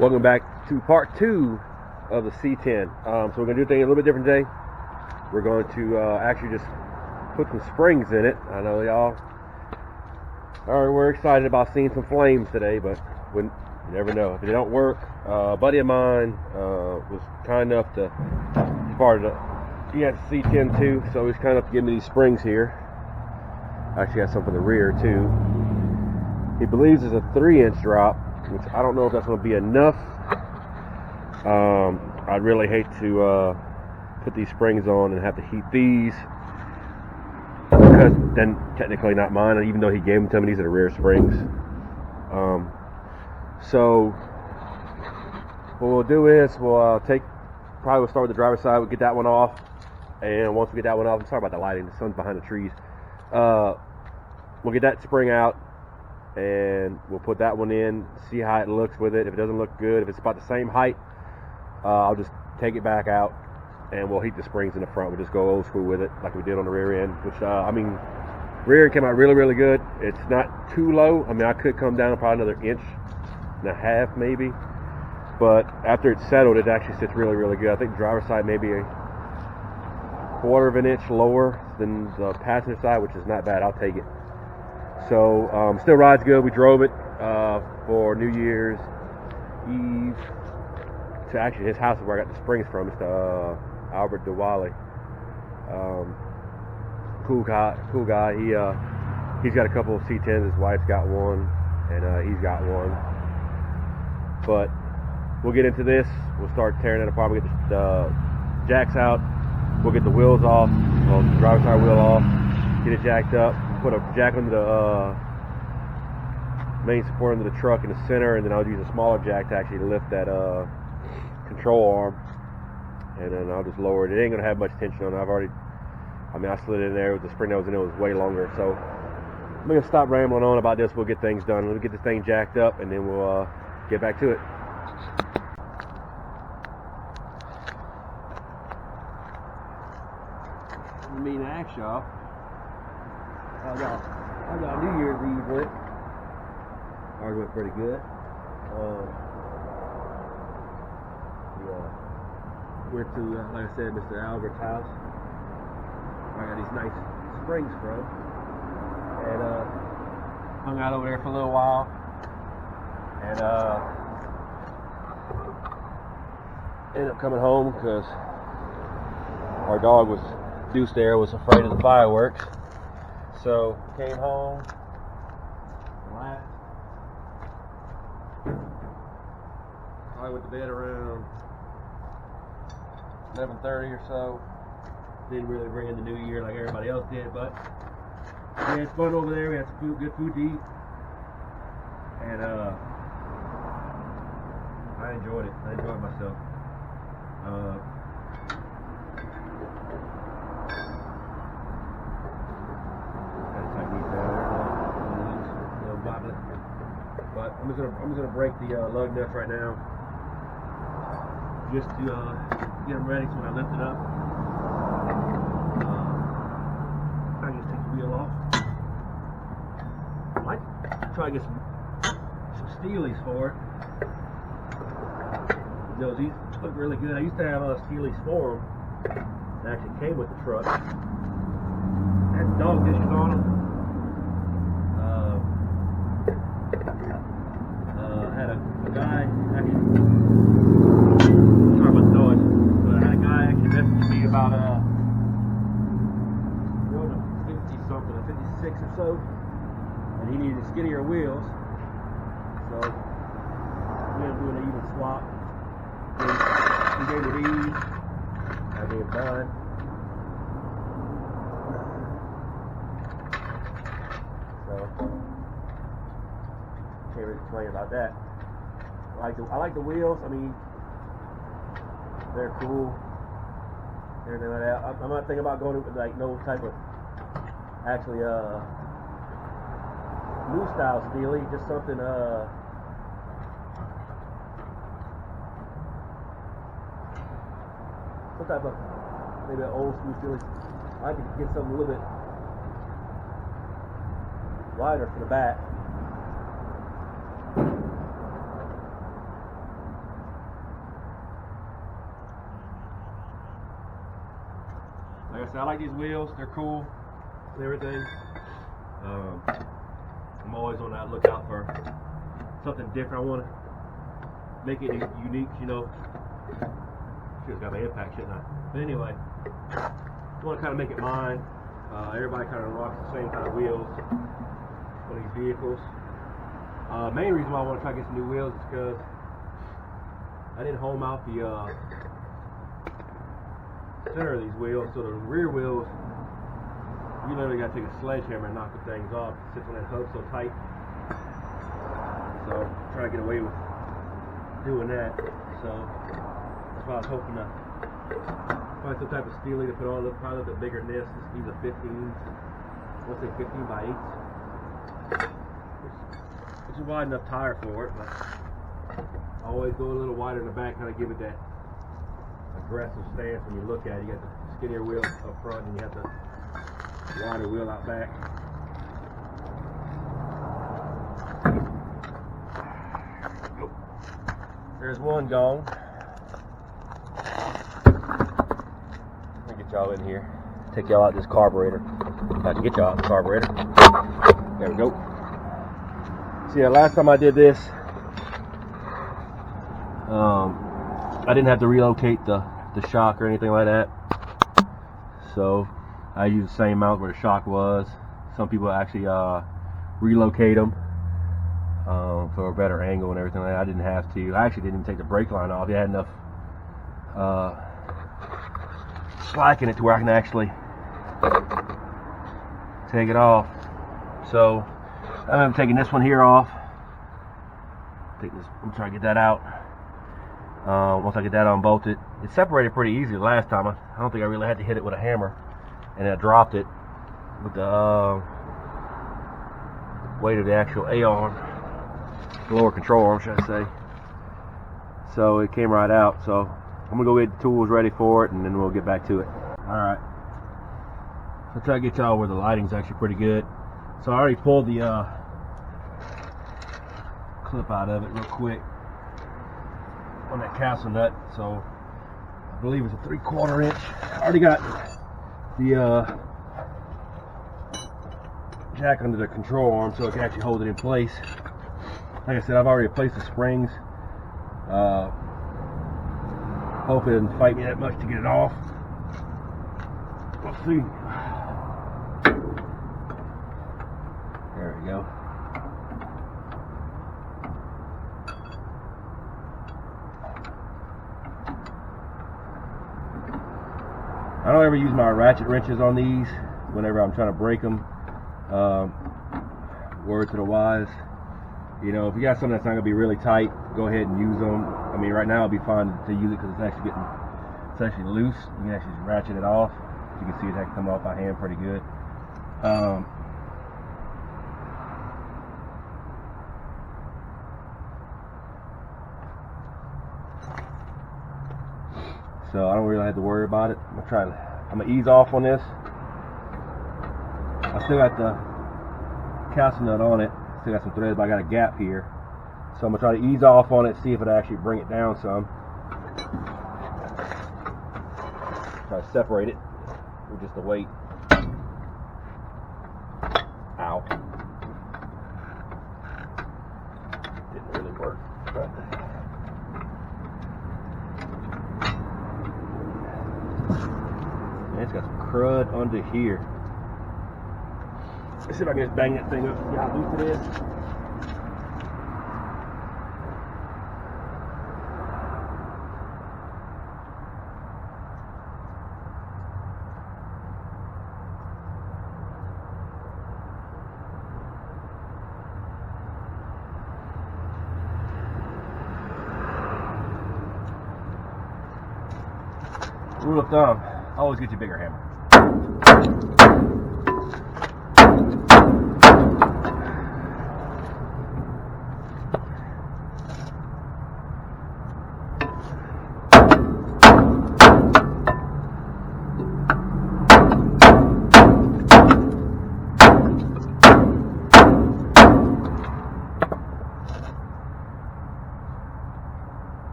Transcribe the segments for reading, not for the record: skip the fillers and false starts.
Welcome back to part 2 of the C10. So we're going to do things a little bit different today. We're going to actually just put some springs in it. I know y'all we're excited about seeing some flames today, but you never know. If they don't work, a buddy of mine was kind enough to, he had C10 too, so he's kind enough to give me these springs here. Actually got some in the rear too. He believes it's a 3-inch drop, which I don't know if that's going to be enough. I'd really hate to put these springs on and have to heat these, because then technically not mine, even though he gave them to me. These are the rear springs. So what we'll do is we'll we'll start with the driver's side. We'll get that one off, and once we get that one off, I'm sorry about the lighting, the sun's behind the trees. We'll get that spring out, and we'll put that one in, see how it looks with it. If it doesn't look good, if it's about the same height, I'll just take it back out and we'll heat the springs in the front. We'll just go old school with it like we did on the rear end, which rear end came out really, really good. It's not too low. I mean, I could come down probably another 1.5 inches maybe, but after it's settled, it actually sits really, really good. I think the driver's side maybe a 1/4 inch lower than the passenger side, which is not bad. I'll take it. So still rides good. We drove it for New Year's Eve to actually his house is where I got the springs from. It's the Albert Diwali. Cool guy. He's got a couple of C10s. His wife's got one, and he's got one. But we'll get into this. We'll start tearing it apart. We'll get the jacks out. We'll get the wheels off. Well, the driver's side wheel off. Get it jacked up. Put a jack under the main support under the truck in the center, and then I'll use a smaller jack to actually lift that control arm, and then I'll just lower it. It ain't gonna have much tension on it. I slid it in there with the spring that was in it was way longer. So I'm gonna stop rambling on about this. We'll get things done. We'll get this thing jacked up, and then we'll get back to it. Meeting the act shop. I got New Year's Eve went. Ours went pretty good. Went to, like I said, Mr. Albert's house. I got these nice springs from. And hung out over there for a little while. And ended up coming home because our dog Deuce there was afraid of the fireworks. So came home, relaxed. I went to bed around 11:30 or so. Didn't really bring in the new year like everybody else did, but we had fun over there. We had some good food to eat, and I enjoyed it. I enjoyed myself. But I'm just gonna break the lug nuts right now, just to get them ready. So when I lift it up, I can just take the wheel off. I might try to get some steelies for it. These look really good. I used to have steelies for them that actually came with the truck. Had dog dishes on them. Had a guy actually, sorry about the noise, but I had a guy actually message me about 50 something, 56 or so, and he needed skinnier wheels, so we ended up doing an even swap. He gave me these, I gave mine. So can't really complain about that. I like the wheels. I mean, they're cool. Everything like that. I'm not thinking about going with like no type of actually new style steely. Just something some type of maybe an old school steely. I could get something a little bit wider for the back. Like I said, I like these wheels. They're cool and everything. I'm always on that lookout for something different. I want to make it unique, you know. Should have got my impact, shouldn't I? But anyway, I want to kind of make it mine. Everybody kind of rocks the same kind of wheels on these vehicles. Main reason why I want to try to get some new wheels is because I didn't home out the center of these wheels, so the rear wheels, you literally got to take a sledgehammer and knock the things off. It sits on that hub so tight. So I'm trying to get away with doing that. So that's why I was hoping to find some type of steely to put on, probably a little bit bigger than this. These are 15s. I want to say 15 by 8s. Which is a wide enough tire for it, but I always go a little wider in the back, kind of give it that aggressive stance when you look at it. You got the skinnier wheel up front and you have the wider wheel out back. There's one gone. Let me get y'all in here. Take y'all out this carburetor. About to get y'all out the carburetor. There we go. See, last time I did this, I didn't have to relocate the shock or anything like that. So I used the same mount where the shock was. Some people actually relocate them for a better angle and everything like that. I didn't have to. I actually didn't even take the brake line off. It had enough slack in it to where I can actually take it off. So I'm taking this one here off. I'm trying to get that out. Once I get that unbolted, it separated pretty easy the last time. I don't think I really had to hit it with a hammer, and I dropped it with the weight of the actual A arm, the lower control arm, should I say. So it came right out. So I'm gonna go get the tools ready for it, and then we'll get back to it. All right. I'll try to get y'all where the lighting's actually pretty good. So I already pulled the clip out of it real quick on that castle nut. So I believe it's a 3/4 inch. I already got the jack under the control arm so it can actually hold it in place. Like I said, I've already replaced the springs. Hopefully it doesn't fight me that much to get it off. Let's see. There we go. I don't ever use my ratchet wrenches on these whenever I'm trying to break them. Word to the wise. You know, if you got something that's not going to be really tight, go ahead and use them. I mean, right now it'll be fine to use it because it's actually loose. You can actually ratchet it off. You can see it actually come off by hand pretty good. So I don't really have to worry about it. I'm gonna ease off on this. I still got the castle nut on it. Still got some threads, but I got a gap here. So I'm gonna try to ease off on it, see if it'll actually bring it down some. Try to separate it with just the weight. Ow. Didn't really work, but it's got some crud under here. Let's see if I can just bang that thing up, see how loose it is. Rule of thumb, always get your bigger hammer.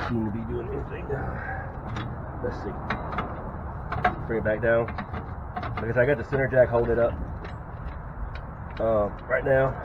Seem to be doing anything. Let's see. bring it back down. Because I got the center jack holding it up right now.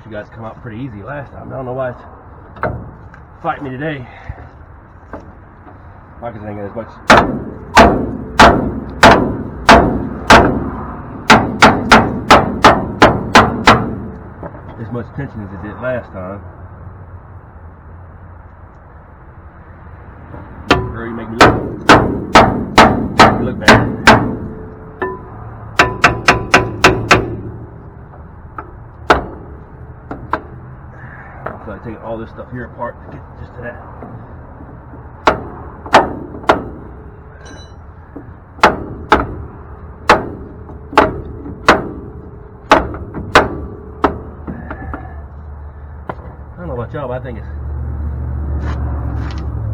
You guys come out pretty easy last time. I don't know why it's fighting me today. Because I ain't got as much tension as it did last time. Girl, you make me look bad. So I take all this stuff here apart to get just to that. I don't know about y'all, but I think it's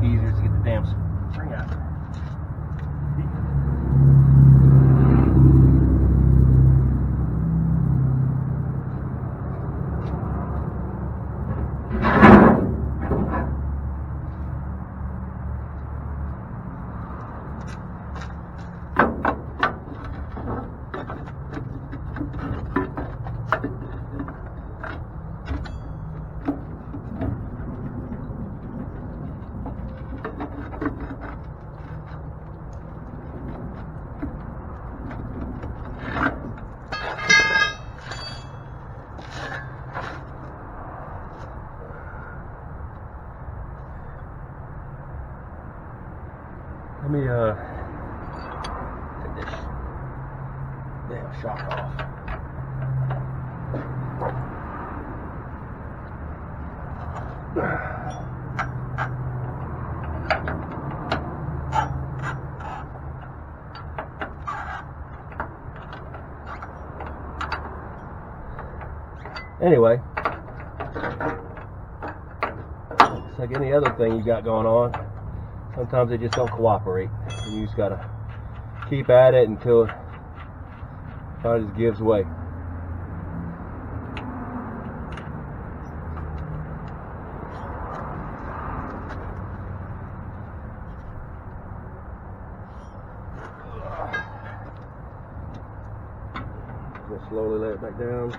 easier to get the damn spring out. Let me take this damn shock off. Anyway, it's like any other thing you got going on. Sometimes they just don't cooperate, and you just gotta keep at it until it finally just gives way. Just slowly lay it back down.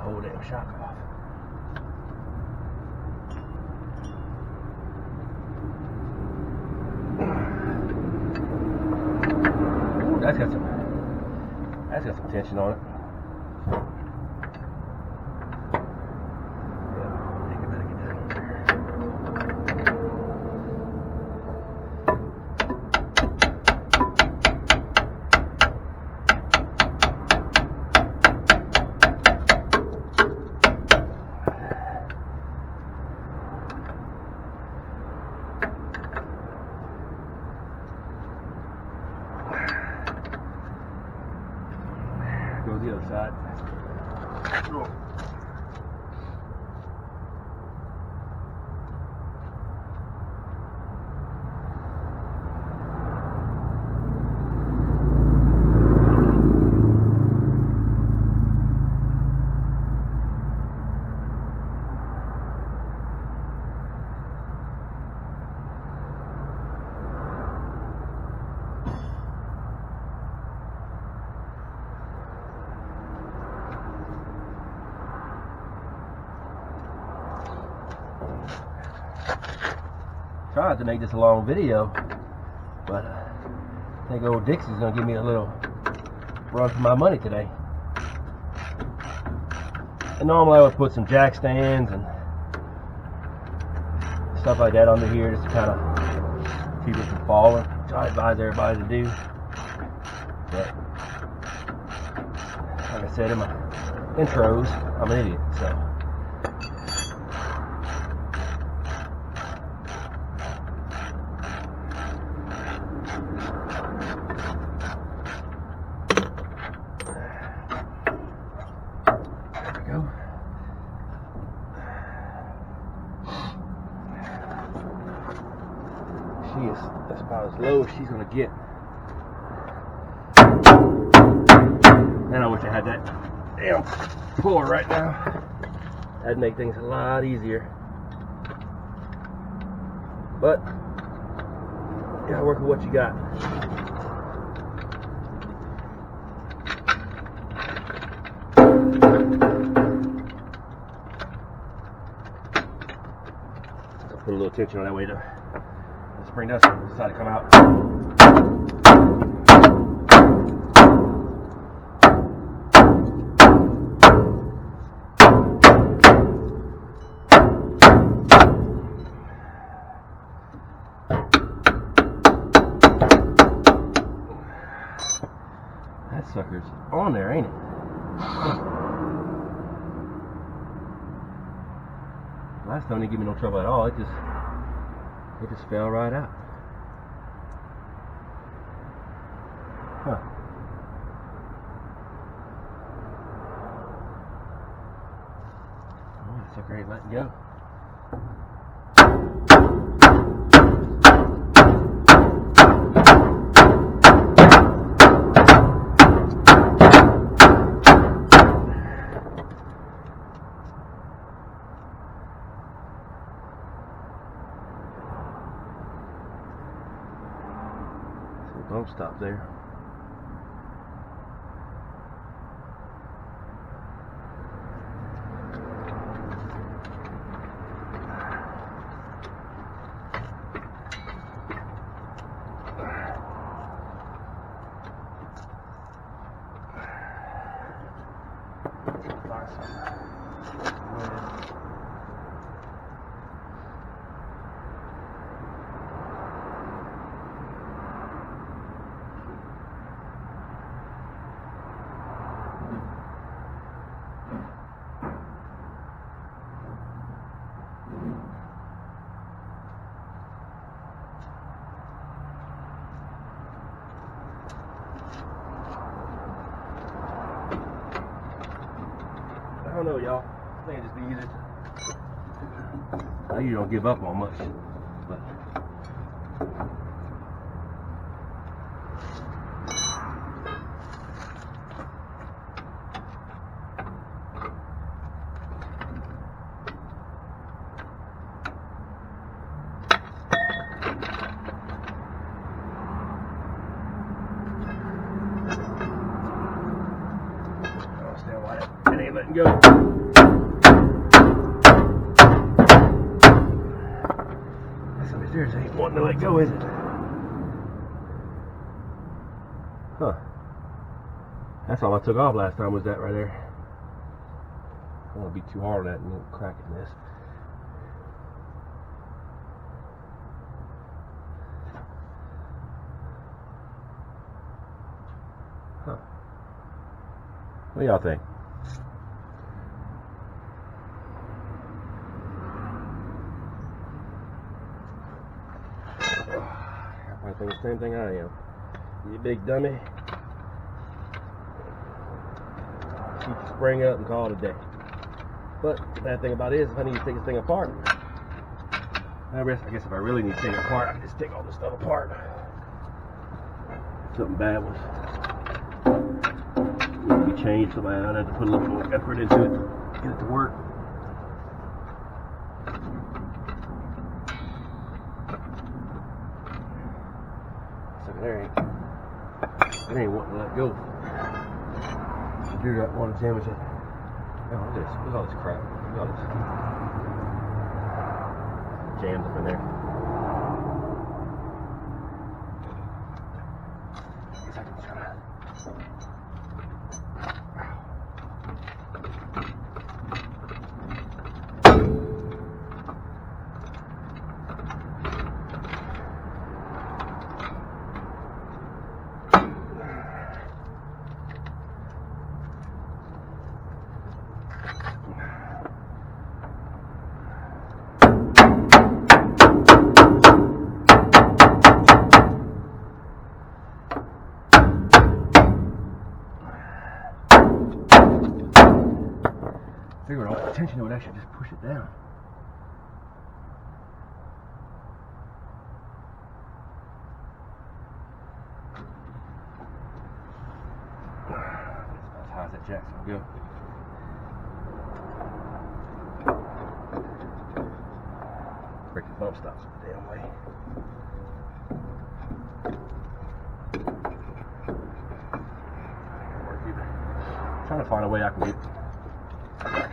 Whole damn shock off. Ooh, that's got some tension on it. Yeah, I think I better get that over there. the other side. Tried to make this a long video, but I think old Dixie's gonna give me a little run for my money today. And normally I would put some jack stands and stuff like that under here just to kind of keep it from falling, which I advise everybody to do. But like I said in my intros, I'm an idiot, so. That's about as low as she's gonna get. And I wish I had that damn puller right now. That'd make things a lot easier. But you gotta work with what you got. I'll put a little tension on that way to spring does decide to come out. That sucker's on there, ain't it? Last time it didn't give me no trouble at all. It just fell right out. Huh. Oh, that sucker ain't letting go. Don't stop there. I don't know, y'all. I think it'd just be easier. I usually don't give up on much, but I don't understand why it ain't letting go. There's ain't wanting to let go, is it? Huh. That's all I took off last time was that right there. I don't want to be too hard on that and then crack it in this. Huh. What do y'all think? I think the same thing I am. You big dummy. spring up and call it a day. But the bad thing about it is, if I need to take this thing apart, I guess if I really need to take it apart, I can just take all this stuff apart. If something bad was need to be changed, so I'd have to put a little more effort into it, get it to work. So it ain't wanting to let go. I do not want to damage it. Oh, look at this. Look at all this crap. Look at all this jammed up in there. Guess I can try to. Figure all the tension would actually just push it down. That's as high as that jack's gonna go. Break the bump stops the damn way. Work either. Trying to find a way I can get back.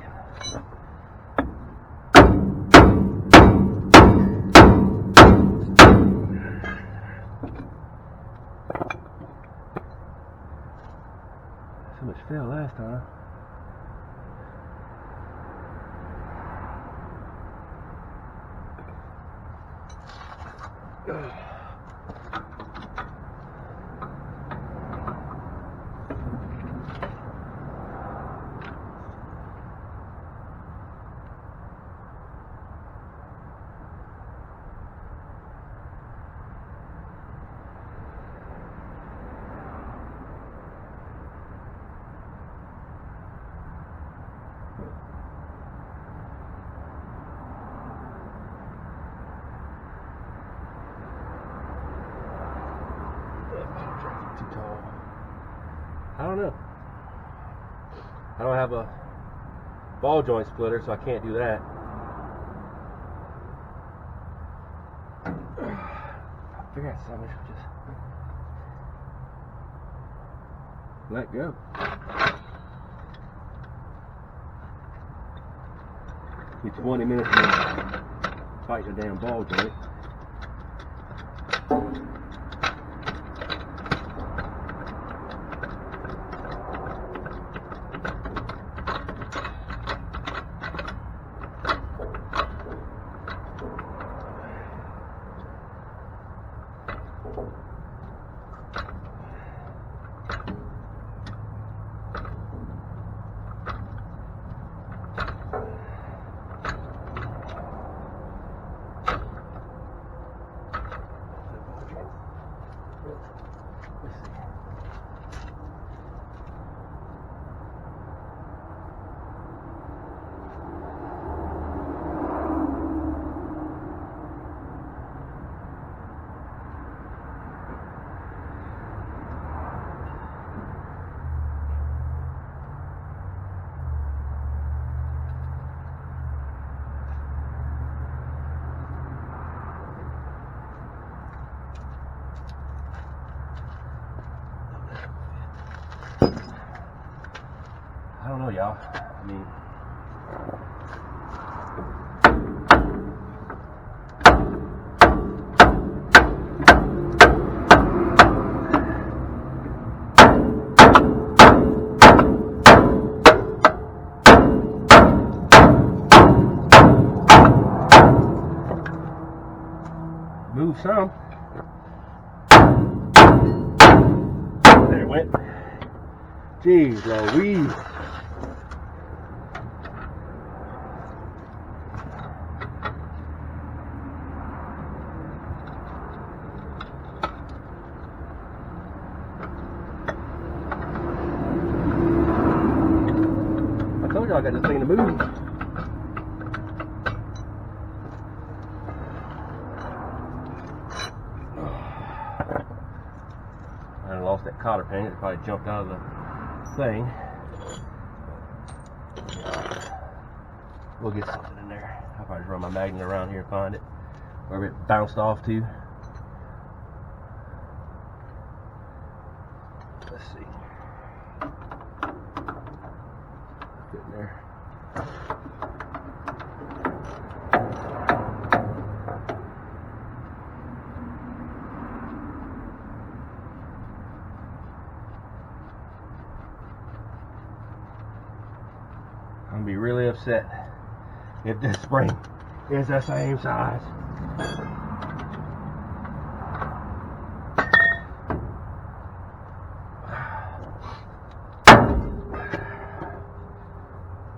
So much failed last time. Too tall. I don't know. I don't have a ball joint splitter, so I can't do that. I figure out something should just let go. Be 20 minutes to tighten the damn ball joint. I don't know, y'all. I mean, move some. There it went. Jeez Louise. I got this thing to move. I lost that cotter pin. It probably jumped out of the thing. We'll get something in there. I'll probably just run my magnet around here and find it. Wherever it bounced off to. Let's see. Get in there. I'm gonna be really upset if this spring is the same size.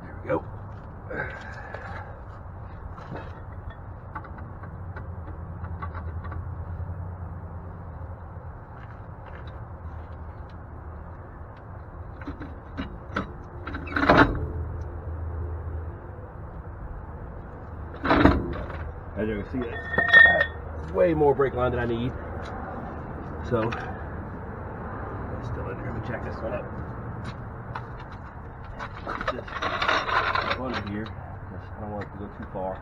There we go. As you can see, that's way more brake line than I need. So, it's still in there. Let me check this one up. Just under here, because I don't want it to go too far.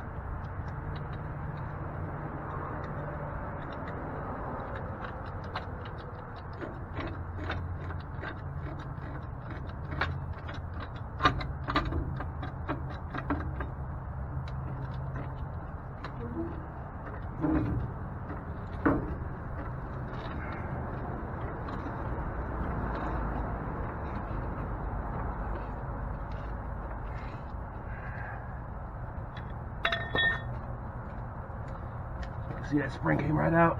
See that spring came right out?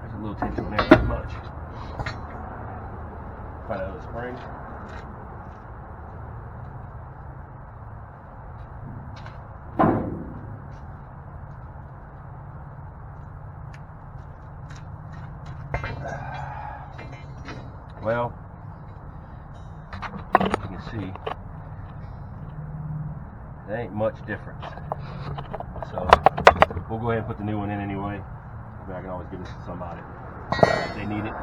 There's a little tension on there, not much. Find out the spring. Well, you can see there ain't much difference. So we'll go ahead and put the new one in anyway. I can always give this to somebody if they need it.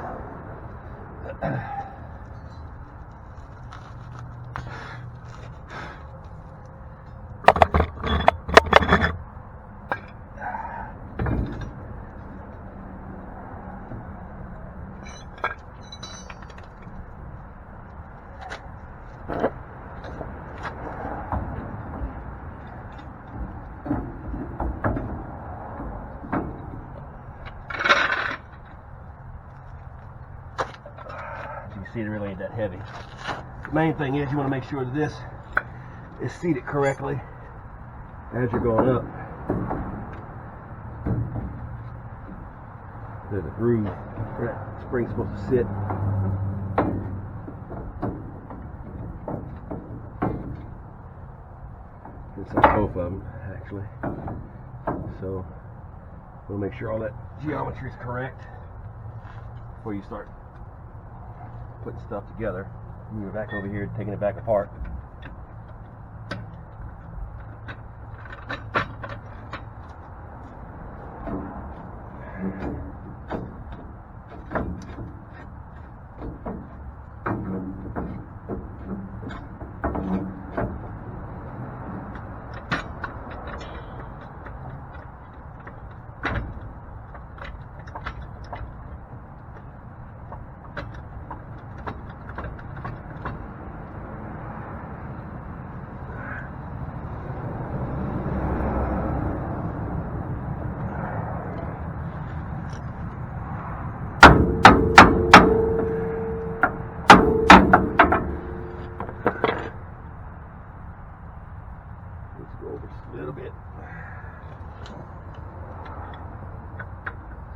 See, it really ain't that heavy. The main thing is you want to make sure that this is seated correctly as you're going up. There's a groove where that spring's supposed to sit. It's on both of them, actually. So we'll make sure all that geometry is correct before you start putting stuff together. You're back over here taking it back apart.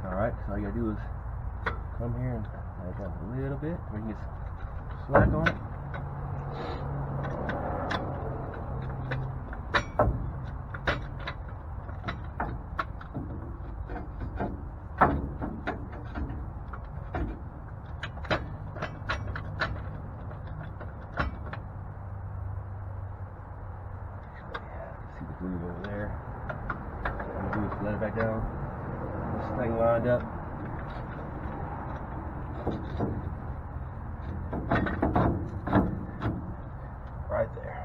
Alright, so all you gotta do is come here and back up a little bit where you can get slack on it. Right there.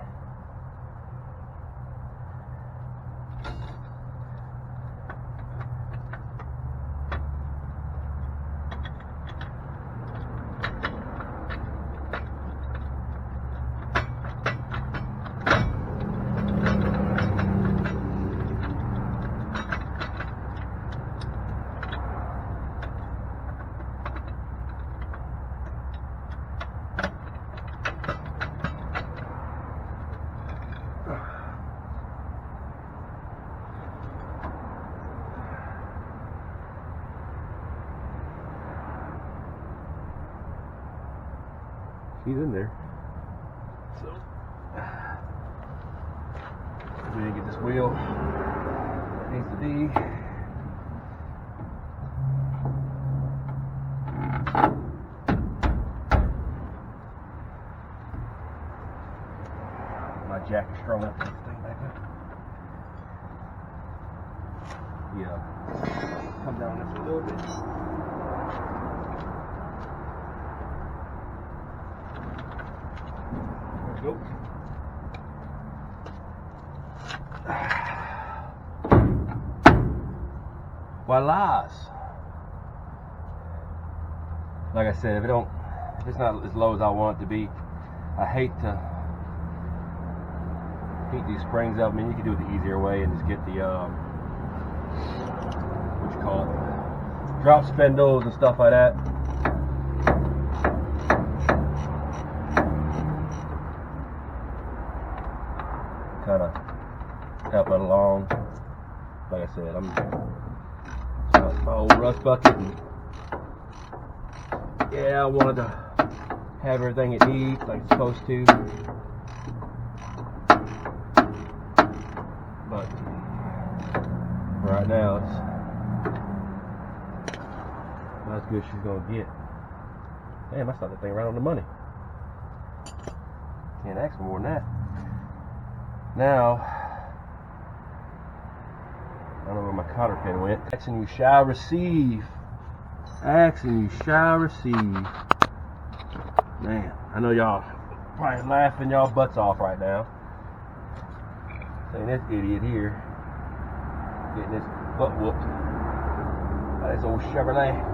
He's in there. So we need to get this wheel where it needs to be. My jack is strong enough to get this thing back up. Yeah. Come down this a little bit. Nope. Voila! Like I said, if it's not as low as I want it to be, I hate to heat these springs up. I mean, you can do it the easier way and just get the what you call it, drop spindles and stuff like that. Kind of help it along. Like I said, I'm my old rust bucket, and yeah, I wanted to have everything it needs like it's supposed to, but right now it's not as good as she's gonna get. Damn, I started that thing right on the money. Can't ask for more than that. Now, I don't know where my cotter pin went. Action you shall receive. Action you shall receive. Man, I know y'all probably laughing y'all butts off right now. Saying this idiot here getting his butt whooped by this old Chevrolet.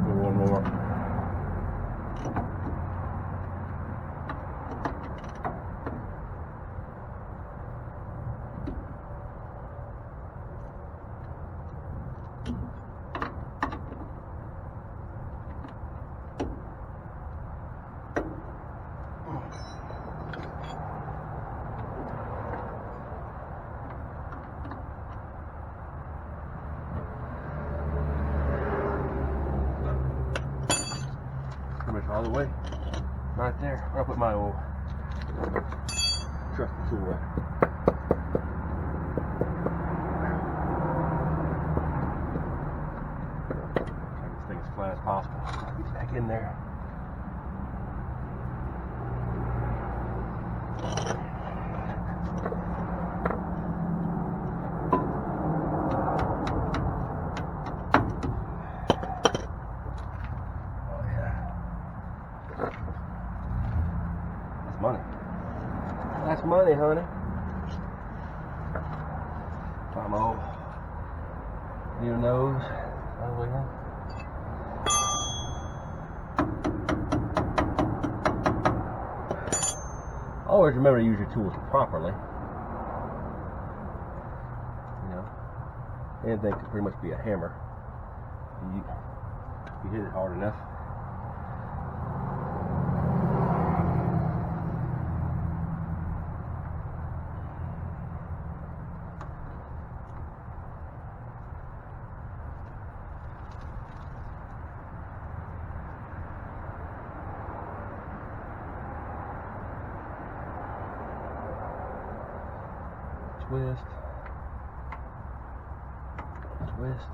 One more. All the way right there. Where I put my old truck tool at. Try to get this thing as flat as possible. Get back in there. Money. That's money, honey. Try my old new nose. Always remember to use your tools properly. You know, anything could pretty much be a hammer. You hit it hard enough. Twist. Twist.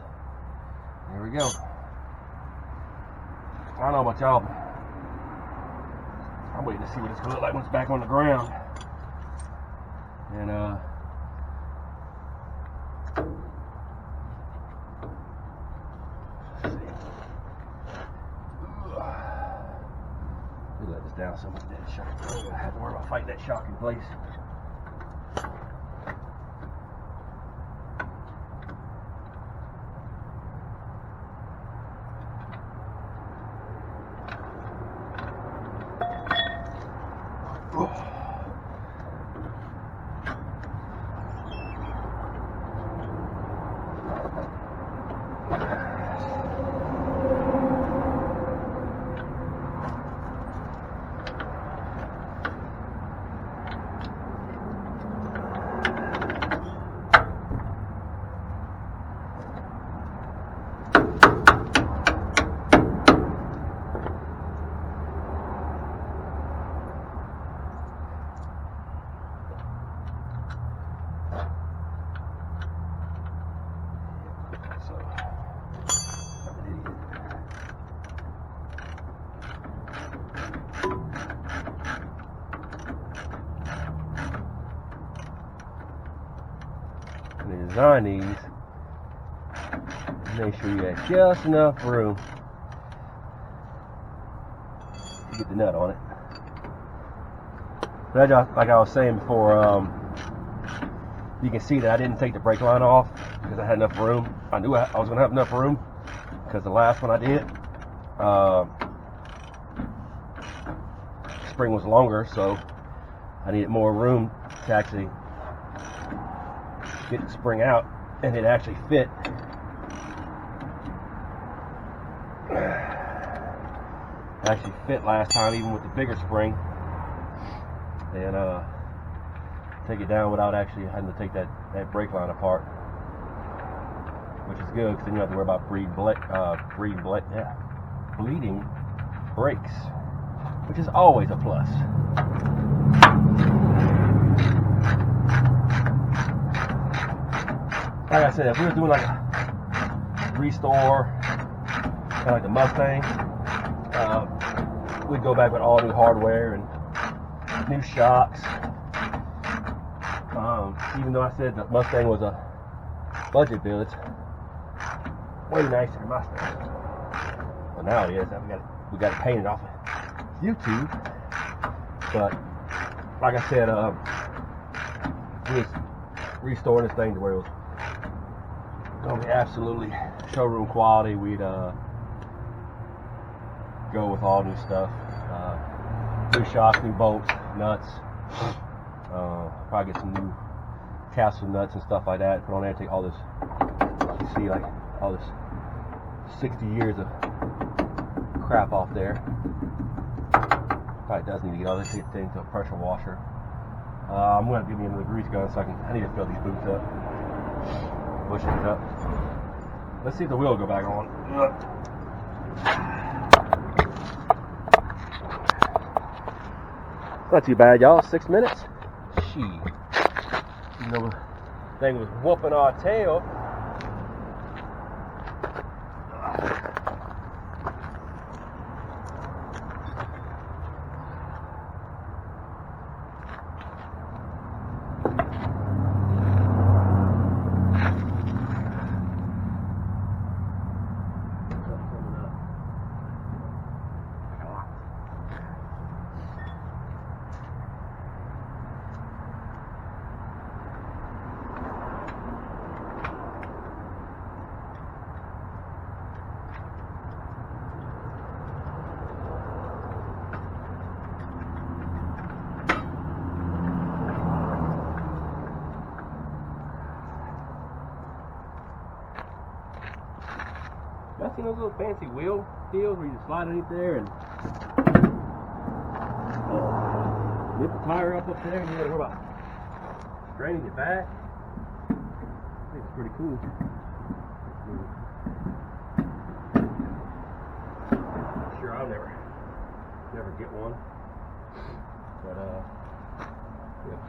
There we go. I don't know about y'all, but I'm waiting to see what it's gonna look like when it's back on the ground. And let's see. Let this down so much that shock. I don't have to worry about fighting that shock in place. Design these, make sure you have just enough room to get the nut on it. But like I was saying before, you can see that I didn't take the brake line off because I had enough room. I knew I was going to have enough room because the last one I did, spring was longer, so I needed more room to actually get the spring out, and it actually fit. Actually fit last time, even with the bigger spring, and take it down without actually having to take that brake line apart, which is good because then you don't have to worry about bleeding brakes, which is always a plus. Like I said, if we were doing like a restore, kind of like the Mustang, we'd go back with all new hardware and new shocks. Even though I said the Mustang was a budget build, it's way nicer than Mustang. Well, now it is. We got it painted off of YouTube. But like I said, we was restoring this thing to where it was gonna be absolutely showroom quality. We'd go with all new stuff, new shocks, new bolts, nuts, probably get some new capsule nuts and stuff like that, put on there, take all this, you see, like all this 60 years of crap off there. Probably does need to get all this thing to a pressure washer. I'm going to give me another grease gun so I need to fill these boots up, pushing it up. Let's see if the wheel will go back on. Not too bad, y'all. 6 minutes. Shit. You know, the thing was whooping our tail. Y'all seen those little fancy wheel deals where you just slide underneath there and lift the tire up there and you gotta worry about straining it back? I think it's pretty cool. Sure, I'll never get one. But yeah,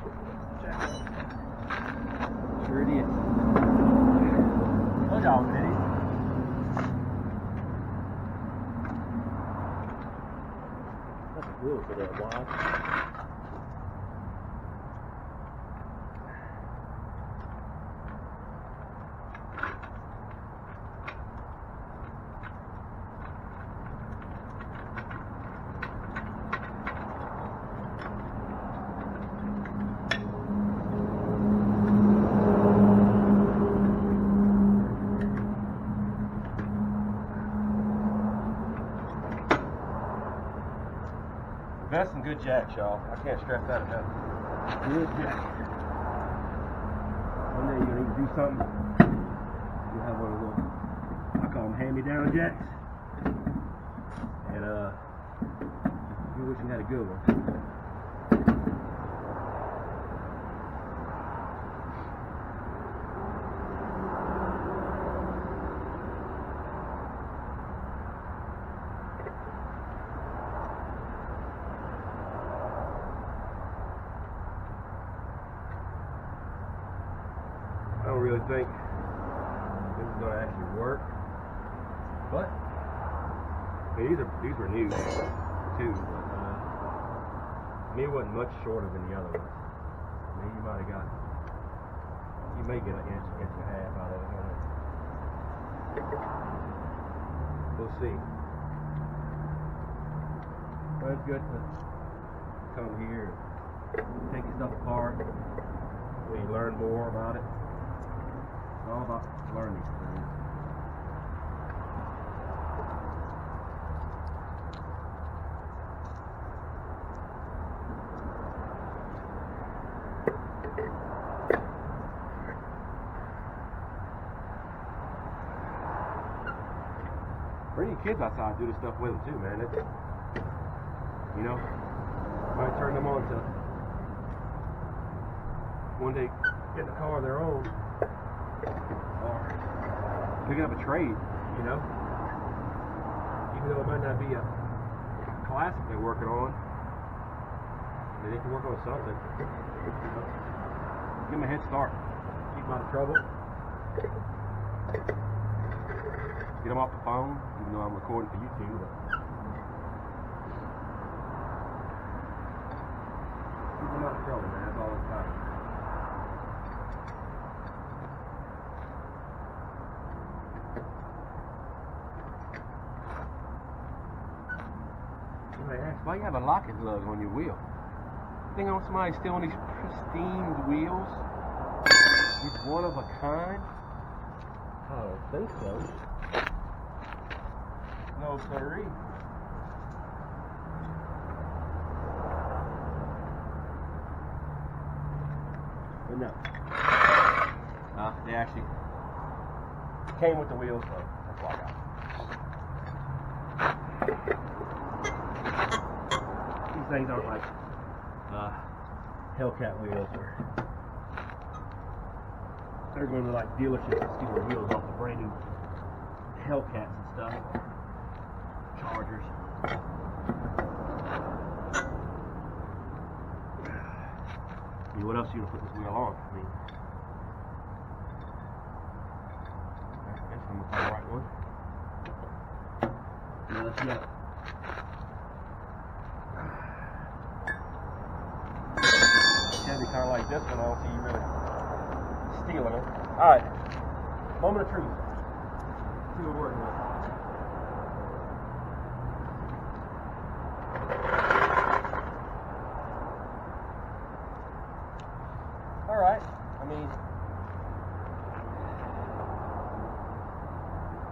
sure it is. Told y'all it is. wheels are that wide. That's some good jacks, y'all. I can't stress that enough. Good jacks. One day you're gonna need to do something. You'll have one of those, I call them hand-me-down jacks. And you wish you had a good one. I don't really think this is going to actually work, but I mean, these were new too. But, to me, it wasn't much shorter than the other ones. I mean, you may get an inch and a half out of it. We'll see. But it's good to come here and take your stuff apart. When you learn more about it. It's all about learning things. Bring your kids outside, do this stuff with them too, man. It's, you know, might turn them on to one day get in a car of their own, or picking up a trade, you know. Even though it might not be a classic they're working on, they can work on something. You know? Give them a head start. Keep them out of trouble. Get them off the phone, even though I'm recording for YouTube. But keep them out of trouble, man. That's all it's about. Why you have a locking lug on your wheel? You think somebody stealing these pristine wheels? It's one of a kind? I don't think so. No, sirree. But no. They actually came with the wheels, so that's why I got it. Things aren't like Hellcat wheels where they're going to like dealerships and steal the wheels off the brand new Hellcats and stuff, Chargers. I mean, what else are you going to put this wheel on? I mean, I guess I'm going to find the right one. Now let's go. Chevy car like this one, I don't see you really stealing it. Alright, moment of truth. Let's see what we're working with. Alright, I mean,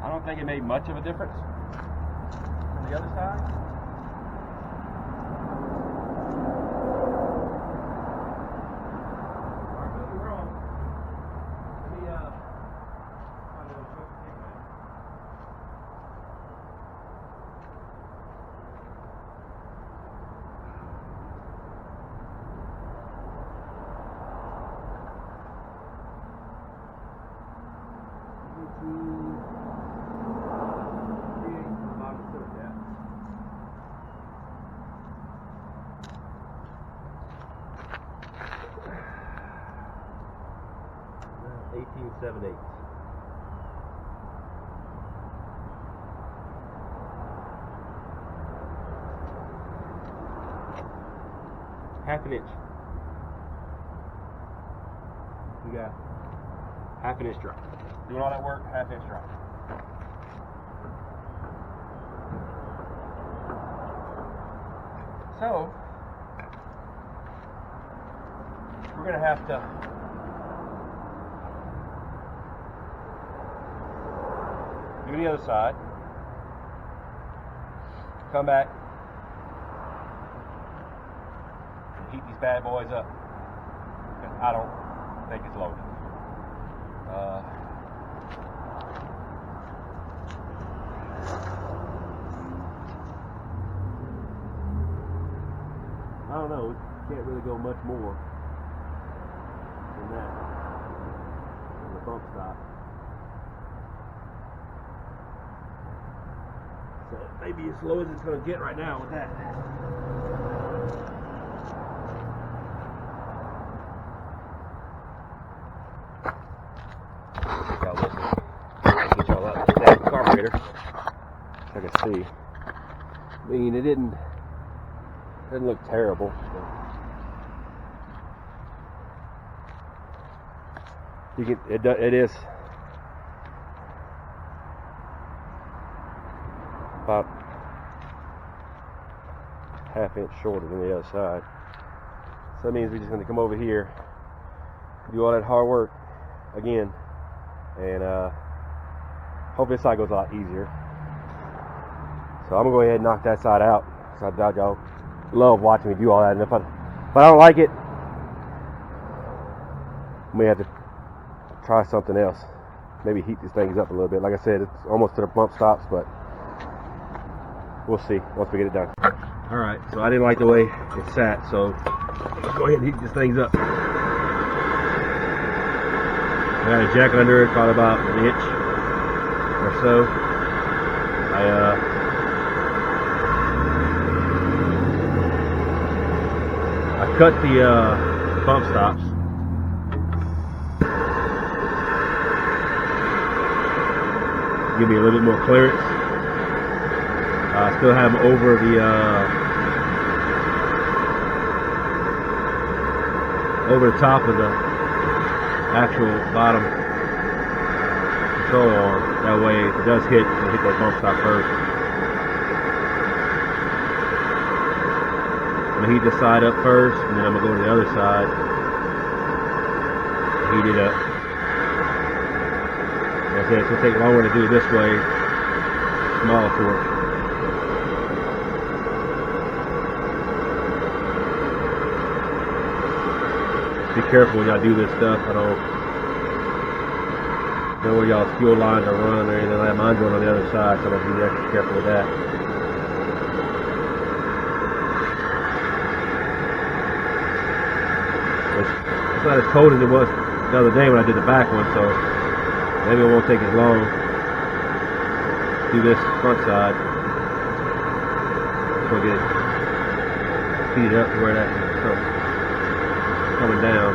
I don't think it made much of a difference from the other side. $18.78. half an inch. We got half an inch drop. Doing all that work, half inch drop. So we're gonna have to do the other side. Come back and heat these bad boys up. I don't think it's loaded. I don't know. We can't really go much more than that on the bump stop. So maybe as low as it's going to get right now with that. Get y'all up with that carburetor. I can see. I mean, it didn't look terrible. You can, it is about half inch shorter than the other side. So that means we're just going to come over here, do all that hard work again, and hope this side goes a lot easier. So I'm going to go ahead and knock that side out. So I doubt y'all love watching me do all that, and if I don't like it, I may have to try something else. Maybe heat these things up a little bit. Like I said, it's almost to the bump stops, but we'll see once we get it done. Alright, so I didn't like the way it sat, so let's go ahead and heat these things up. I got a jack under it, caught about an inch or so. I cut the bump stops. Give me a little bit more clearance. I still have them over the top of the actual bottom control arm. That way, if it does hit, it'll hit that bump stop first. I'm gonna heat this side up first, and then I'm gonna go to the other side, heat it up. Like I said, it's gonna take longer to do it this way, smaller torch. Be careful when y'all do this stuff. I don't know where y'all's fuel lines are run or anything like that. Mine's run on the other side, so I'm gonna be extra careful with that. It's not as cold as it was the other day when I did the back one, so maybe it won't take as long to do this front side. So get it heated up to where that coming down.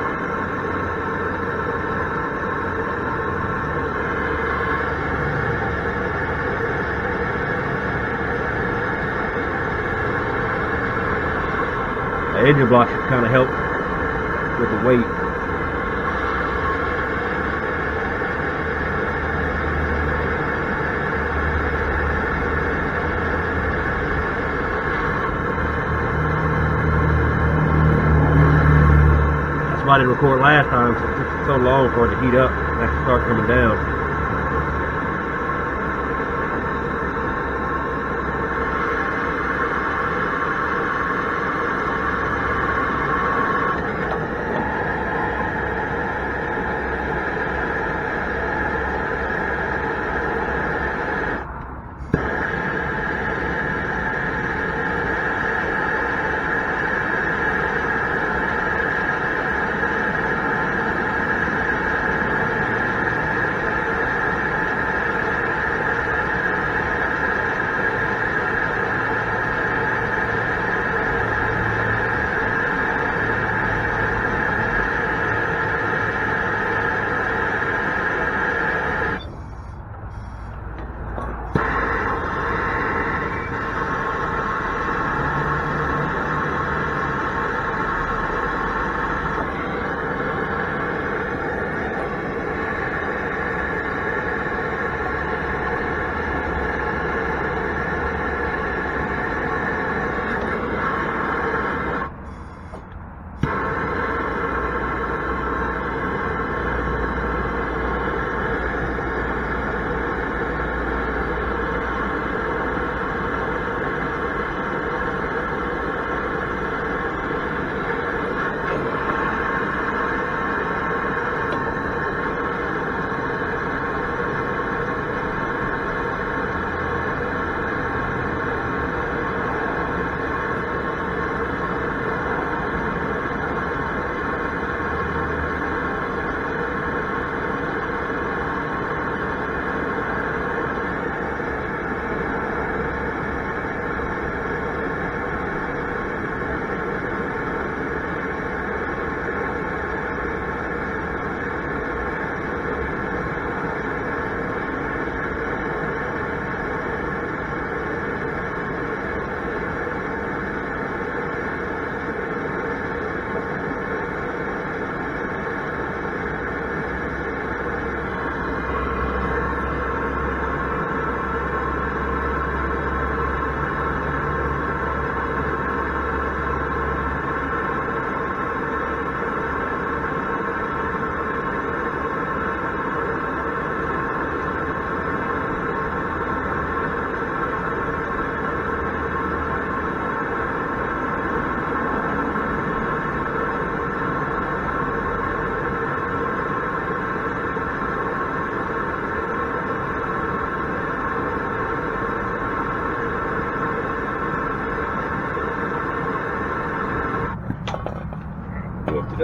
The engine block should kind of help with the weight. That's why I didn't record last time, so it took so long for it to heat up and actually start coming down.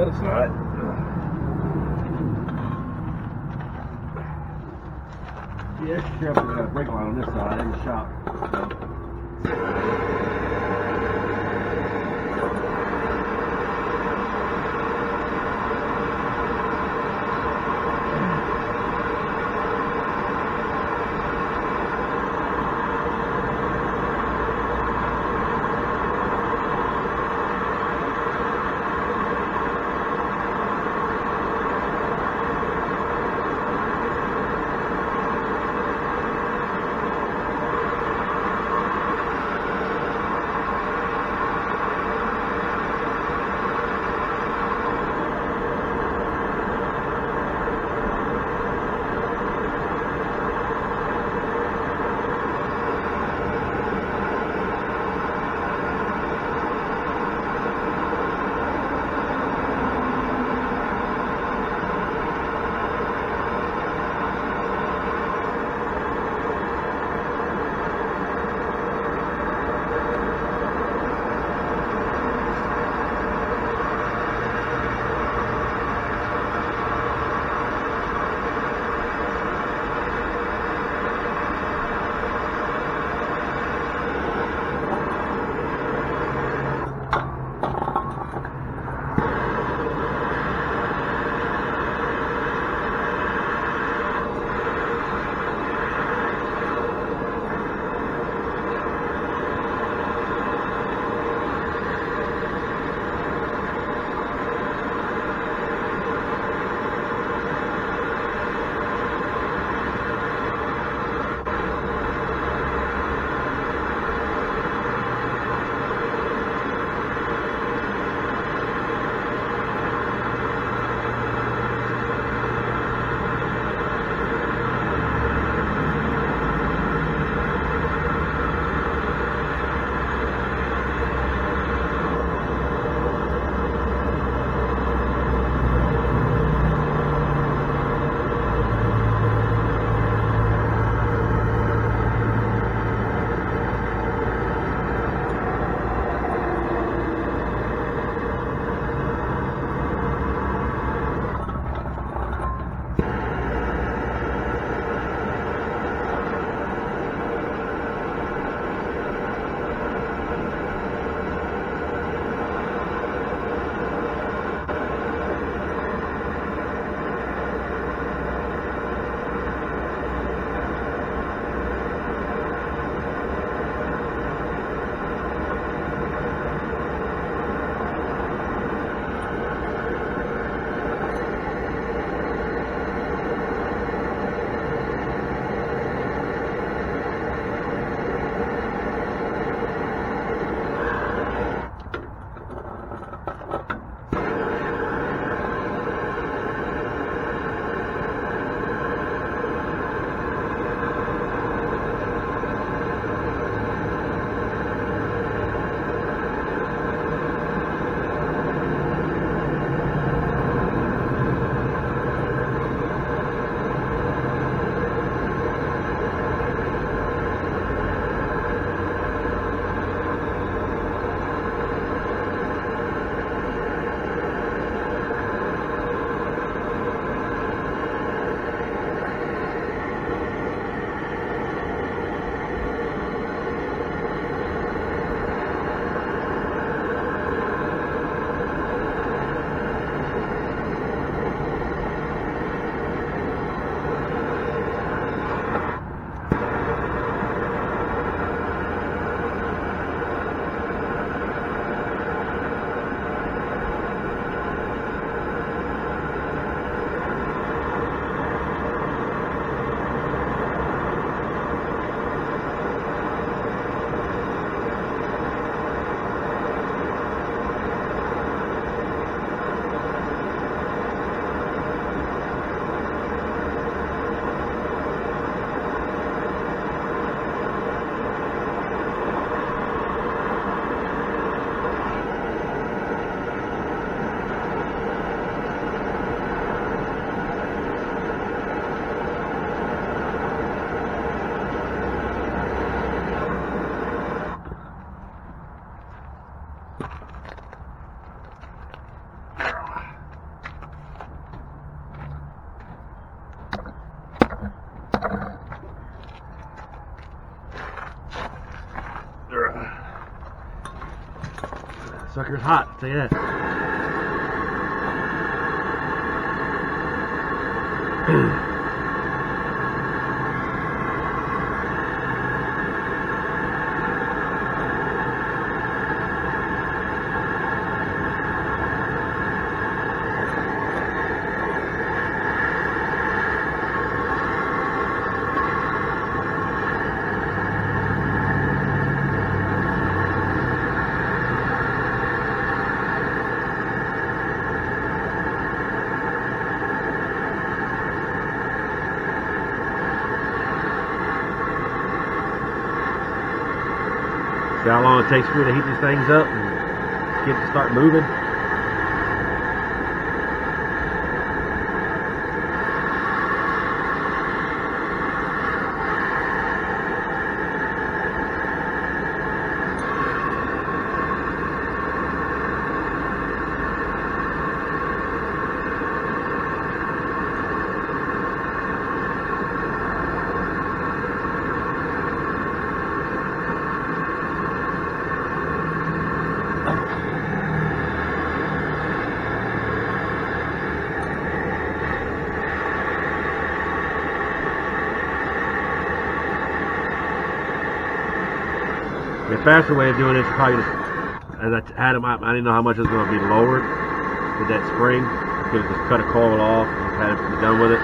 the other side. Yeah, extra careful. We got a brake line on this side in the shop. Sucker's hot, I'll tell you that. See how long it takes for me to heat these things up and get it to start moving. The faster way of doing this is probably just, as I had them, I didn't know how much it was going to be lowered with that spring. Could have just cut a coil off and had it be done with it.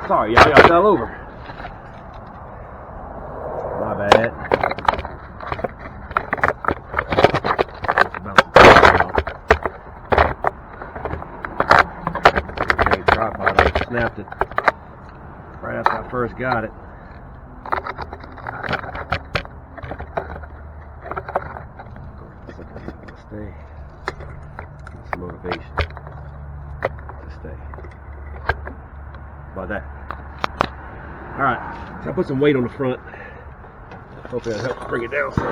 Sorry, y'all, I fell over. My bad. Dang tripod, I snapped it right after I first got it. Stay. Some motivation to stay. About that. Alright, so I put some weight on the front. Hopefully that helps bring it down some.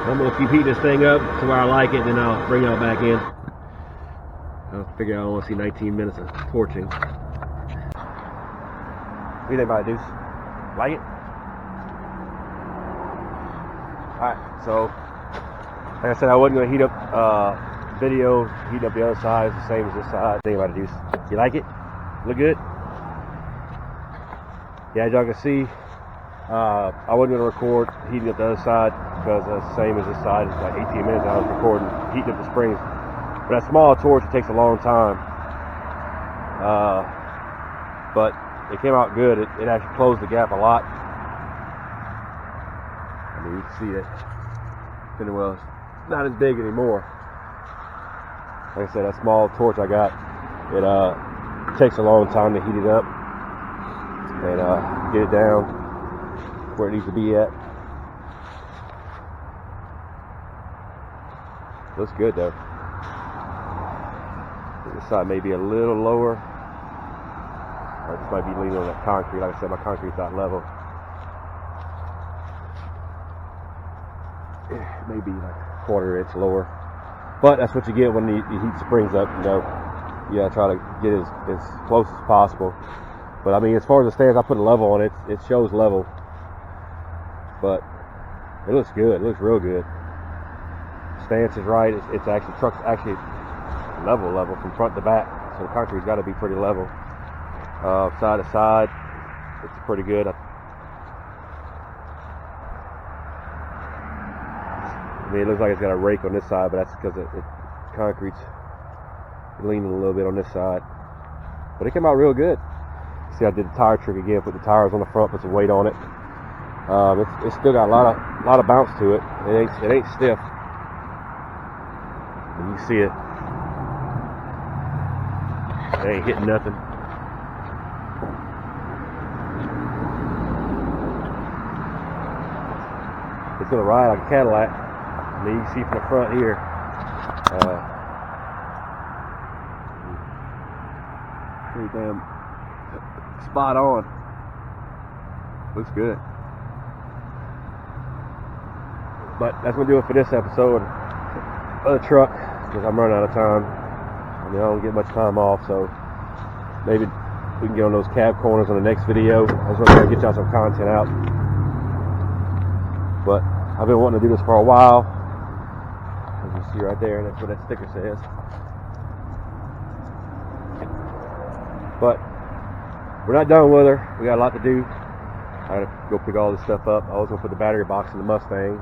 I'm going to keep heating this thing up to where I like it, and then I'll bring y'all back in. I figure I want to see 19 minutes of torching. What do you think about it, Deuce? Like it? Alright, so like I said, I wasn't going to heat up video, heat up the other side. It's the same as this side. Think about it, Deuce. You like it? Look good? Yeah, as y'all can see, I wasn't going to record heating up the other side because it's the same as this side. It's like 18 minutes I was recording heating up the springs. But that small torch, it takes a long time. But it came out good. It actually closed the gap a lot. I mean, you can see it. Well, it's not as big anymore. Like I said, that small torch I got, it takes a long time to heat it up and get it down where it needs to be at. Looks good though. This side may be a little lower. Or this might be leaning on that concrete. Like I said, my concrete's not level. It may be like a quarter-inch lower. But that's what you get when you heat the springs up, you know. You gotta try to get it as close as possible. But I mean, as far as the stands, I put a level on it. It shows level. But it looks good. It looks real good. Stance is right. It's actually truck's actually level from front to back. So the concrete's got to be pretty level. Side to side, it's pretty good. I mean, it looks like it's got a rake on this side, but that's because concrete's leaning a little bit on this side. But it came out real good. See, I did the tire trick again. Put the tires on the front, put some weight on it. It's still got a lot of bounce to it. It ain't stiff. And you see it. It ain't hitting nothing. It's gonna ride like a Cadillac. I mean, you can see from the front here. Pretty damn spot on. Looks good. But that's gonna do it for this episode of the truck, because I'm running out of time. I mean, I don't get much time off, so maybe we can get on those cab corners on the next video. I was gonna get y'all some content out, but I've been wanting to do this for a while. As you see right there, that's what that sticker says. But we're not done with her. We got a lot to do. I gotta go pick all this stuff up. I was gonna put the battery box in the Mustang,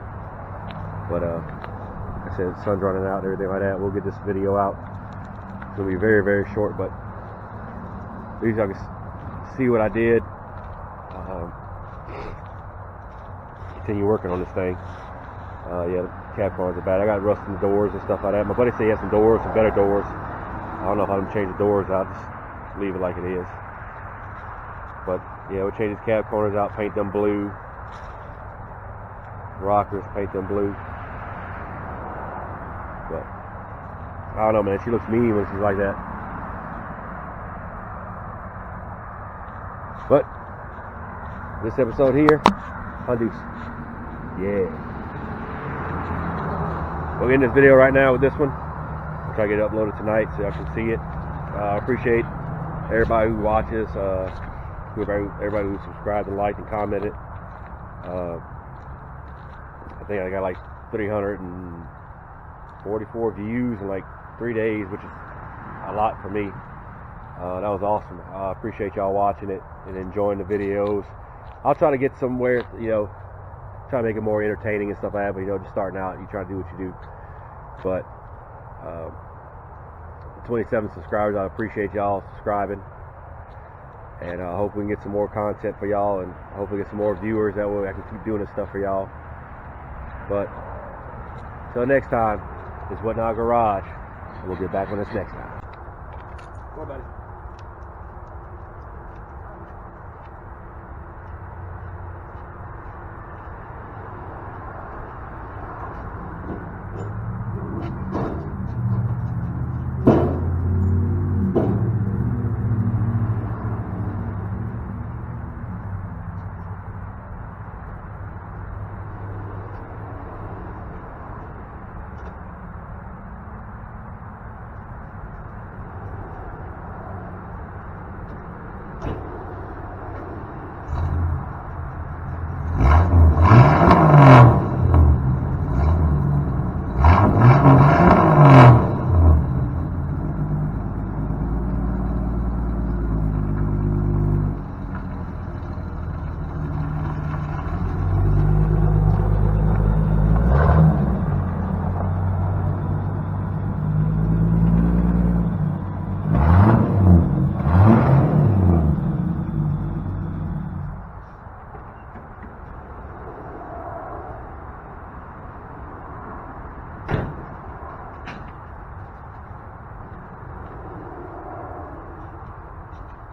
but like I said, the sun's running out and everything like that. We'll get this video out. It's gonna be very, very short, but at least y'all can see what I did. Continue working on this thing. Yeah, the cab corners are bad. I got rust in the doors and stuff like that. My buddy said he has some doors, some better doors. I don't know if I'm change the doors out. Just leave it like it is. But yeah, we'll change these cab corners out, paint them blue. Rockers, paint them blue. But I don't know, man. She looks mean when she's like that. But this episode here, Hondu's. Yeah. We'll end this video right now with this one. I'll try to get it uploaded tonight so y'all can see it. I appreciate everybody who watches, everybody who subscribed and liked and commented. I think I got like 344 views in like 3 days, which is a lot for me. That was awesome. I appreciate y'all watching it and enjoying the videos. I'll try to get somewhere, try to make it more entertaining and stuff like that, but just starting out, you try to do what you do. But 27 subscribers, I appreciate y'all subscribing, and I hope we can get some more content for y'all, and hopefully get some more viewers. That way I can keep doing this stuff for y'all. But till next time, it's What Now Garage, and we'll get back on this next time. Come on, buddy.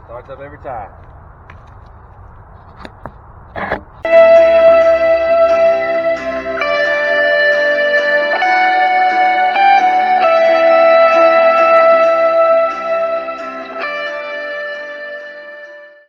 Starts up every time.